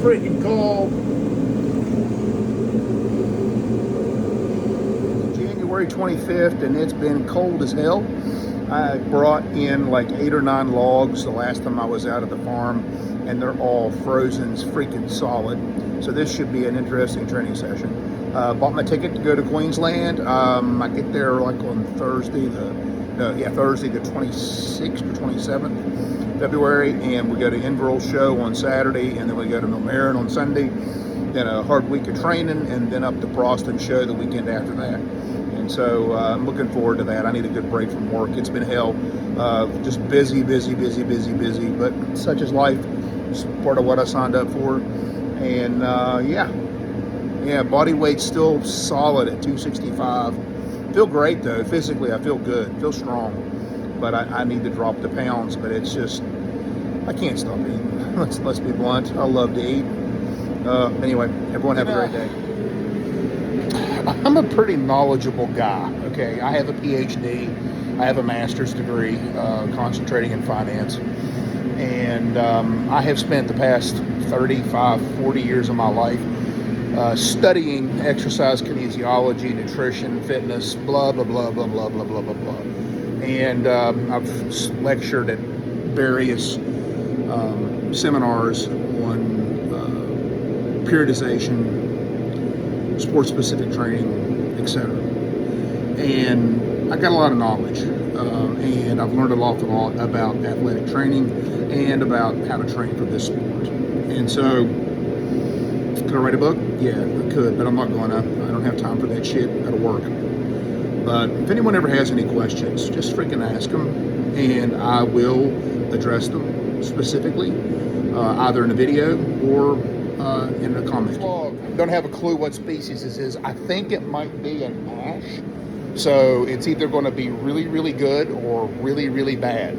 freaking cold. January 25th, and it's been cold as hell. I brought in like 8 or 9 logs the last time I was out at the farm, and they're all frozen, freaking solid. So this should be an interesting training session. Bought my ticket to go to Queensland. I get there like on Thursday, Thursday the 26th or 27th February, and we go to Inverell Show on Saturday, and then we go to Millmerran on Sunday. Then a hard week of training, and then up to Broston Show the weekend after that. And so I'm looking forward to that. I need a good break from work. It's been hell. Just busy, but such is life. It's part of what I signed up for. And body weight's still solid at 265. Feel great though. Physically, I feel good, feel strong. But I need to drop the pounds, but it's just, I can't stop eating. Let's be blunt. I love to eat. Anyway, everyone have a great day. I'm a pretty knowledgeable guy, okay? I have a PhD. I have a master's degree concentrating in finance. And I have spent the past 35, 40 years of my life studying exercise kinesiology, nutrition, fitness, blah, blah, blah, blah, blah, blah, blah, blah, blah. And I've lectured at various seminars on periodization, sports-specific training, etc. And I got a lot of knowledge, and I've learned an awful lot about athletic training and about how to train for this sport. And so, could I write a book? Yeah, I could, but I'm not going to. I don't have time for that shit. I gotta work. But if anyone ever has any questions, just freaking ask them, and I will address them specifically, either in a video or in a comment. Don't have a clue what species this is. I think it might be an ash. So it's either going to be really, really good or really, really bad.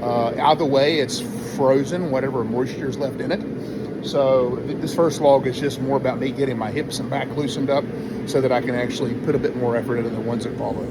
Either way, it's frozen, whatever moisture is left in it. So this first log is just more about me getting my hips and back loosened up so that I can actually put a bit more effort into the ones that follow.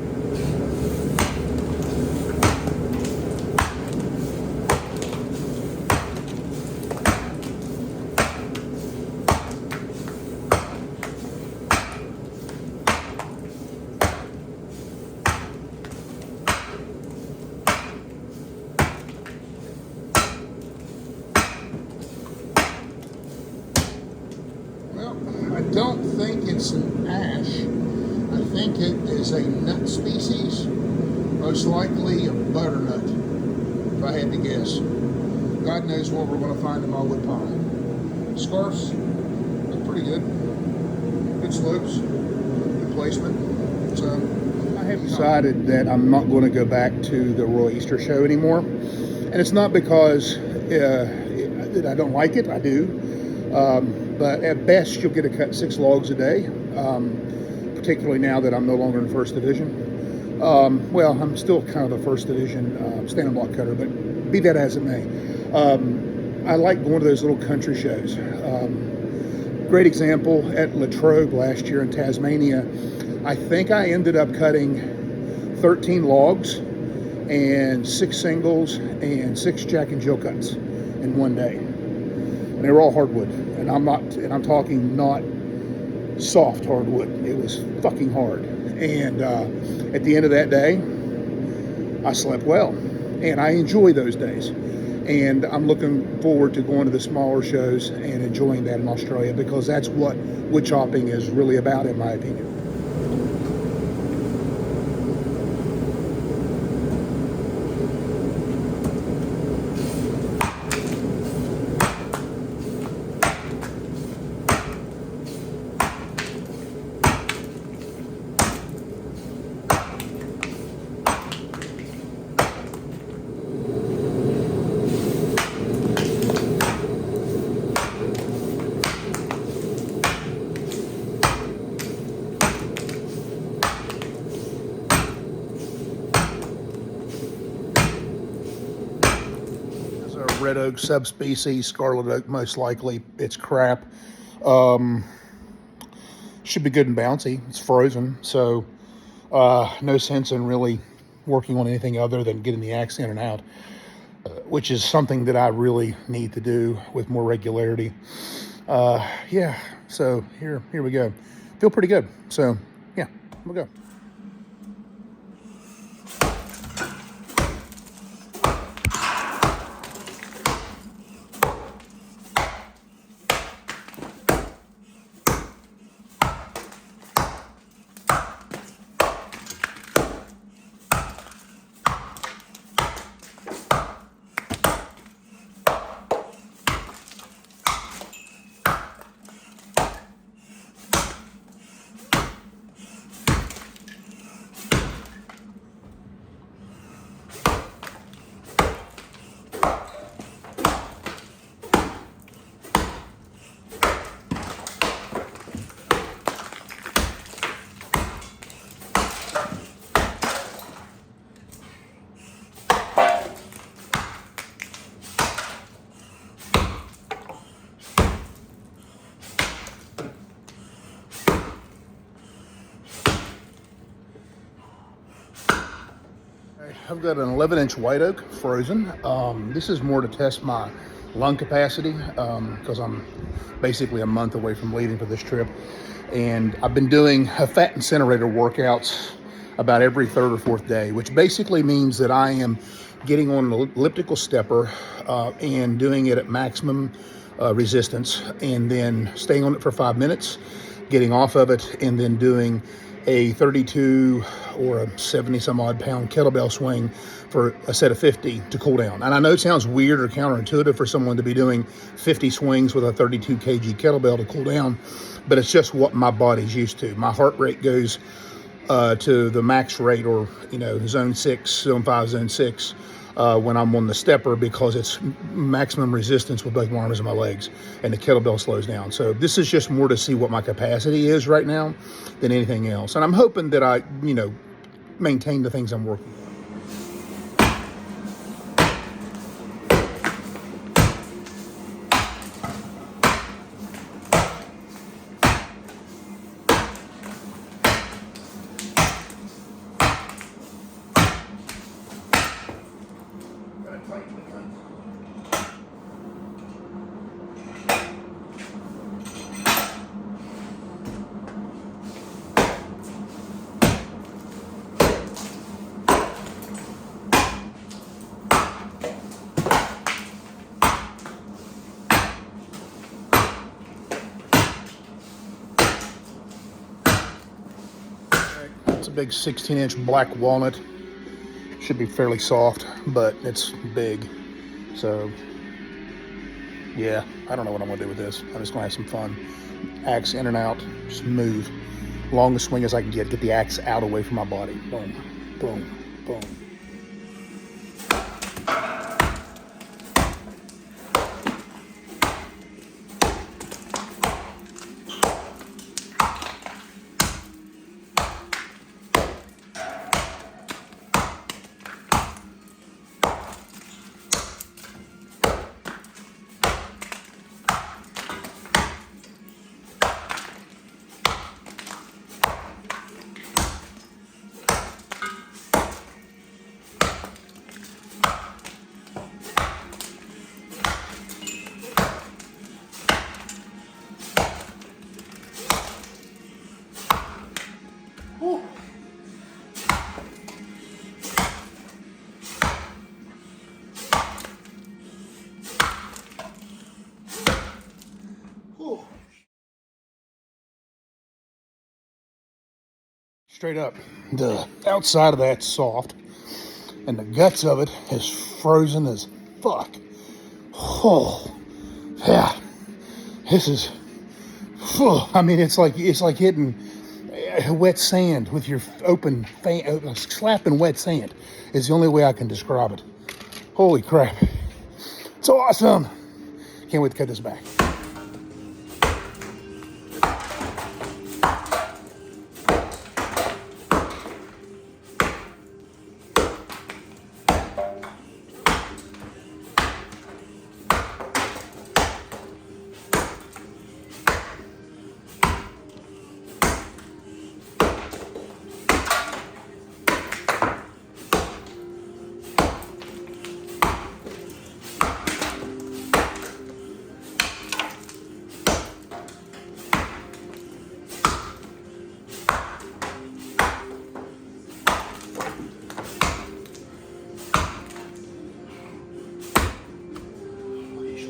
I don't think it's an ash. I think it is a nut species, most likely a butternut, if I had to guess. God knows what we're going to find in my wood pile. Scarfs look pretty good. Good slopes, good placement. So I have decided that I'm not going to go back to the Royal Easter Show anymore. And it's not because I don't like it, I do. But at best, you'll get to cut 6 logs a day, particularly now that I'm no longer in First Division. Well, I'm still kind of a First Division standing block cutter, but be that as it may. I like going to those little country shows. Great example, at Latrobe last year in Tasmania, I think I ended up cutting 13 logs and 6 singles and 6 Jack and Jill cuts in one day. And they were all hardwood, and I'm talking not soft hardwood. It was fucking hard. And at the end of that day, I slept well, and I enjoy those days. And I'm looking forward to going to the smaller shows and enjoying that in Australia, because that's what wood chopping is really about, in my opinion. Red oak subspecies, scarlet oak most likely. It's crap. Should be good and bouncy. It's frozen, so no sense in really working on anything other than getting the axe in and out, which is something that I really need to do with more regularity. Yeah, so here we go. Feel pretty good. So yeah, we'll go. I've got an 11-inch white oak frozen. This is more to test my lung capacity because I'm basically a month away from leaving for this trip. And I've been doing a fat incinerator workouts about every third or fourth day, which basically means that I am getting on an elliptical stepper and doing it at maximum resistance, and then staying on it for 5 minutes, getting off of it, and then doing a 32 or a 70 some odd pound kettlebell swing for a set of 50 to cool down. And I know it sounds weird or counterintuitive for someone to be doing 50 swings with a 32 kg kettlebell to cool down, but it's just what my body's used to. My heart rate goes to the max rate, or zone 6, zone 5, zone 6 when I'm on the stepper, because it's maximum resistance with both my arms and my legs, and the kettlebell slows down. So this is just more to see what my capacity is right now than anything else. And I'm hoping that I maintain the things I'm working on. It's a big 16-inch black walnut. Should be fairly soft, but it's big. So yeah, I don't know what I'm gonna do with this. I'm just gonna have some fun. Axe in and out, just move. Longest swing as I can get the axe out away from my body. Boom, boom, boom. Straight up, the outside of that's soft, and the guts of it is frozen as fuck. Oh, yeah, this is. Oh, I mean, it's like hitting wet sand with your open fan, slapping wet sand. Is the only way I can describe it. Holy crap! It's awesome. Can't wait to cut this back.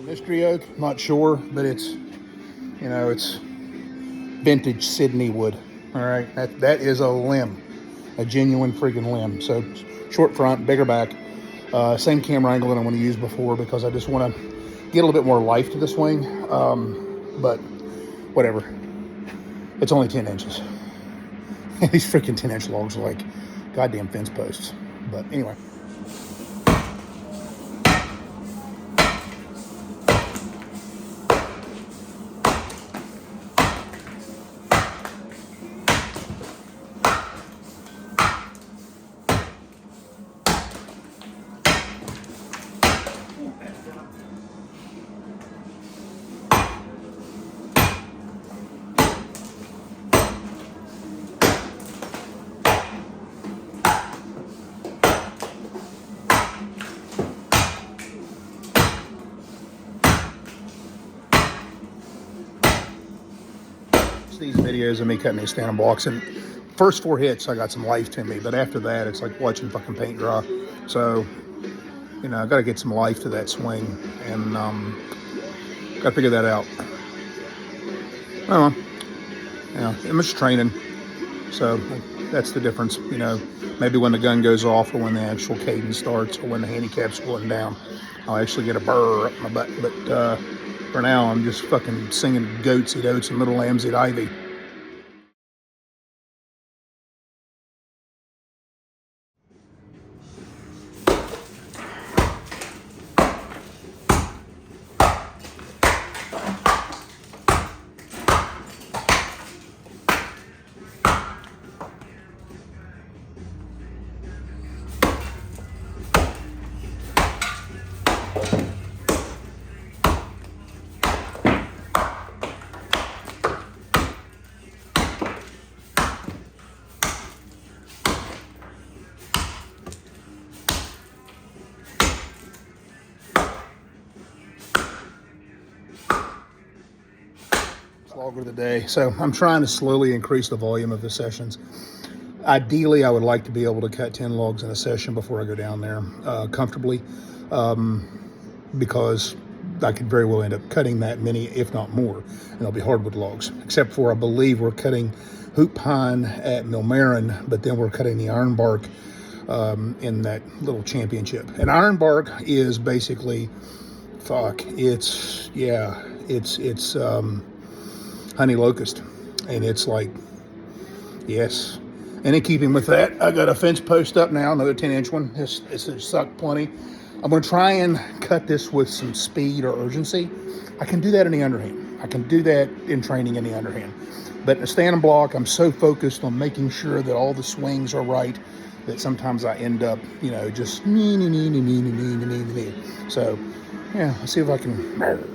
Mystery oak, not sure, but it's, you know, it's vintage Sydney wood. All right, that is a limb, a genuine freaking limb. So short front, bigger back, same camera angle that I want to use before because I just want to get a little bit more life to the swing. But whatever, it's only 10 inches. These freaking 10-inch logs are like goddamn fence posts. But anyway. These videos of me cutting these stand blocks, and first 4 hits I got some life to me, but after that it's like watching fucking paint dry. So, you know, I got to get some life to that swing, and got to figure that out. Oh, yeah, I'm just training, so that's the difference. You know, maybe when the gun goes off, or when the actual cadence starts, or when the handicap's going down, I'll actually get a burr up my butt. But for now, I'm just fucking singing goats eat oats and little lambs eat ivy. Log of the day. So I'm trying to slowly increase the volume of the sessions. Ideally, I would like to be able to cut 10 logs in a session before I go down there comfortably, because I could very well end up cutting that many, if not more, and they'll be hardwood logs. Except for, I believe we're cutting hoop pine at Millmerran, but then we're cutting the ironbark in that little championship. And ironbark is basically, it's honey locust, and it's like, yes. And in keeping with that, I got a fence post up now, another 10-inch one. It's sucked plenty. I'm going to try and cut this with some speed or urgency. I can do that in the underhand. I can do that in training in the underhand. But in a stand and block, I'm so focused on making sure that all the swings are right that sometimes I end up, you know, just So, yeah, let's see if I can.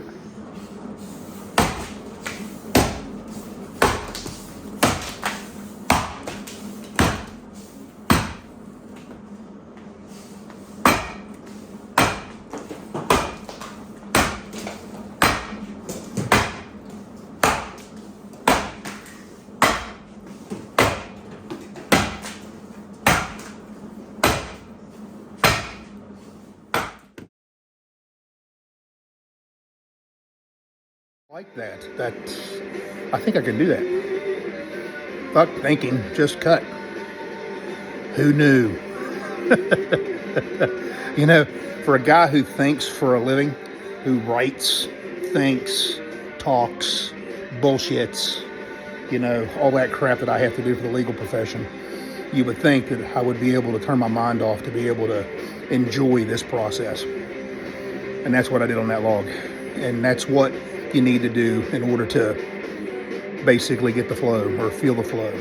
Like that. I think I can do that. Fuck thinking, just cut. Who knew? You know, for a guy who thinks for a living, who writes, thinks, talks, bullshits, you know, all that crap that I have to do for the legal profession, you would think that I would be able to turn my mind off to be able to enjoy this process. And that's what I did on that log. And that's what you need to do in order to basically get the flow or feel the flow.